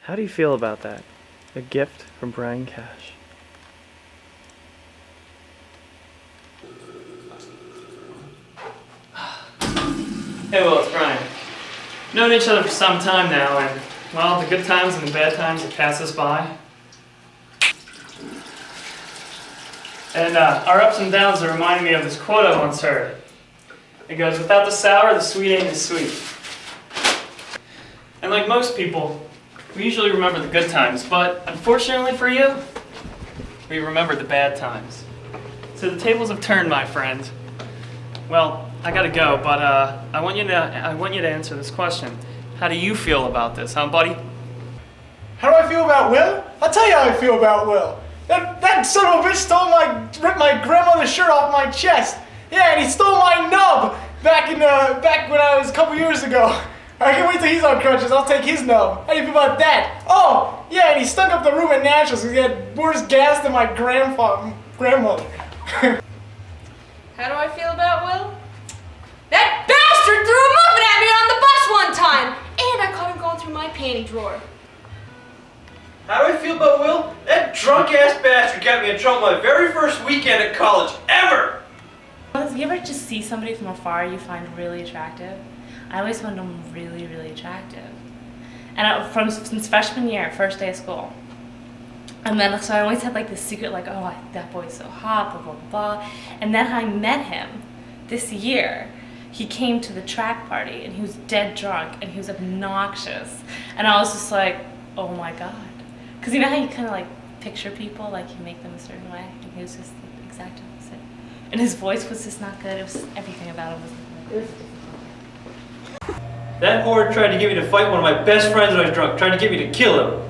How do you feel about that? A gift from Brian Cash. Hey Will, it's Brian. Known each other for some time now, and well, the good times and the bad times have passed us by. And our ups and downs are reminding me of this quote I once heard. It goes, "Without the sour, the sweet ain't as sweet." And like most people, we usually remember the good times, but unfortunately for you, we remember the bad times. So the tables have turned, my friend. Well, I gotta go, but I want you to answer this question. How do you feel about this, huh, buddy? How do I feel about Will? I'll tell you how I feel about Will. That son of a bitch ripped my grandmother's shirt off my chest. Yeah, and he stole my nub back when I was a couple years ago. I can't wait till he's on crutches. I'll take his nub. How do you feel about that? Oh, yeah, and he stunk up the room at Nationals because he had worse gas than my grandmother. How do I feel about Will? That bastard threw a muffin at me on the bus one time! And I caught him going through my panty drawer. How do I feel about Will? That drunk-ass bastard got me in trouble my very first weekend at college, ever! Do you ever just see somebody from afar you find really attractive? I always found them really, really attractive. And since freshman year, first day of school. And then, so I always had like this secret, like, oh, that boy's so hot, blah, blah, blah. And then I met him this year. He came to the track party and he was dead drunk and he was obnoxious. And I was just like, oh my God. Because you know how you kind of like picture people, like you make them a certain way? And he was just the exact opposite. And his voice was just not good. It was everything about him was not good. That whore tried to get me to fight one of my best friends when I was drunk, tried to get me to kill him.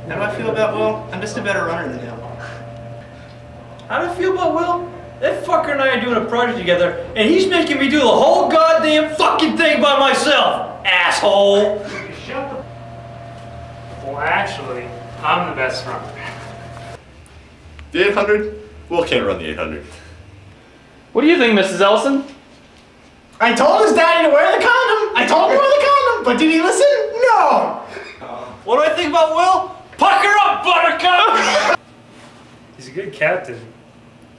How do I feel about Will? I'm just a better runner than him. How do I feel about Will? That fucker and I are doing a project together, and he's making me do the whole goddamn fucking thing by myself, asshole! Well, actually, I'm the best runner. The 800? Will can't run the 800. What do you think, Mrs. Elson? I told his daddy to wear the condom. I told him to wear the condom, but did he listen? No. What do I think about Will? Pucker up, buttercup! He's a good captain.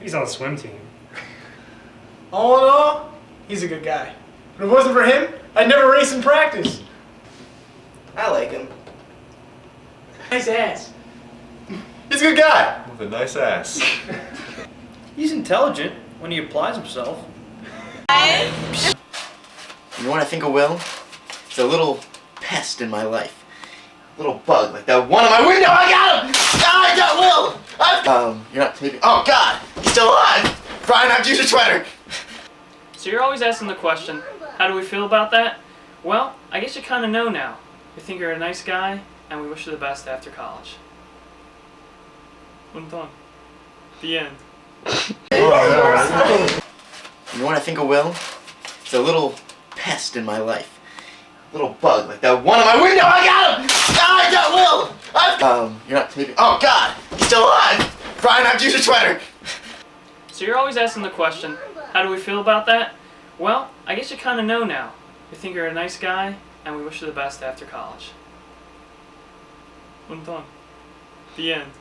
He's on the swim team. All in all, he's a good guy. If it wasn't for him, I'd never race in practice. I like him. Nice ass. He's a good guy with a nice ass. He's intelligent when he applies himself. You know what I think of Will? He's a little pest in my life. A little bug, like that one on my window. I got him! I got Will! You're not taping. Oh God, he's still alive! Brian, I've used your sweater. So you're always asking the question, how do we feel about that? Well, I guess you kind of know now. We think you're a nice guy, and we wish you the best after college. Un ton. The end. You know what I think of Will? He's a little pest in my life. A little bug, like that one on my window. I got him! I got Will! You're not taping. Oh God, he's still alive! Brian, I've used your sweater. So you're always asking the question, how do we feel about that? Well, I guess you kind of know now. We think you're a nice guy, and we wish you the best after college. Un ton. The end.